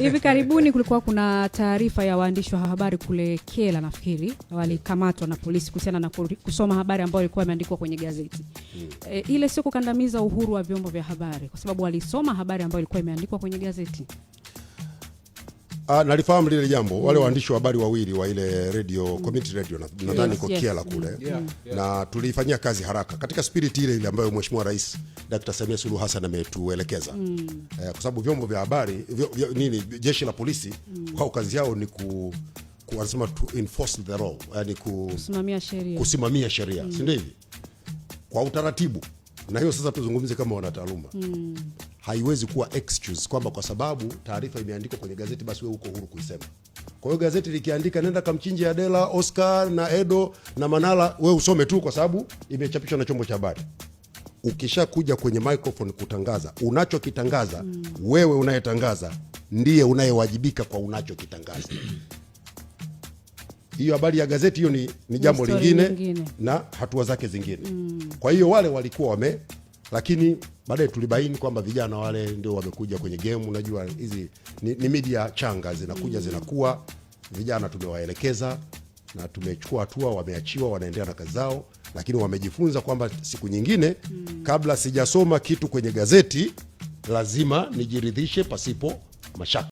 Hivi karibuni kulikuwa kuna taarifa ya waandishi wa habari kule Kela, nafikiri walikamatwa na polisi kuhusiana na kusoma habari ambayo ilikuwa imeandikwa kwenye gazeti. Ile sio kukandamiza uhuru wa vyombo vya habari kwa sababu walisoma habari ambayo ilikuwa imeandikwa kwenye gazeti. Nalifahamu lile jambo. Wale waandishi wa habari wawili wa ile radio, community radio nadhani kwa Kela kule. Na tulifanyia kazi haraka katika spirit ile ambayo Mheshimiwa Rais Dr. Samia Suluhu Hassan ametuelekeza. Kwa sababu vyombo vya habari jeshi la polisi kwa kazi yao ni wanasema to enforce the law, yani kusimamia sheria, si ndio hivi? Kwa utaratibu. Na hiyo sasa tuzungumze kama wanataaluma. Haiwezi kuwa excuse kwamba kwa sababu taarifa imeandikwa kwenye gazeti basi wewe uko huru kuisema. Kwa hiyo gazeti likiandika nenda kamchinje Adela, Oscar na Edo na Manala, wewe usome tu kwa sababu imechapishwa na chombo cha habari. Ukisha kuja kwenye microphone kutangaza, unachokitangaza wewe unayetangaza ndiye unayewajibika kwa unachokitangaza. Hiyo habari ya gazeti hiyo ni jambo lingine na hatua zake zingine. Kwa hiyo wale walikuwa lakini baadaye tulibaini kwamba vijana wale ndio wamekuja kwenye game. Unajua hizi ni media changa zinakuja zinakuwa, vijana tumewaelekeza na tumechukua hatua, wameachiwa wanaendelea na kazi zao, lakini wamejifunza kwamba siku nyingine kabla sijasoma kitu kwenye gazeti lazima nijiridhishe pasipo mashaka.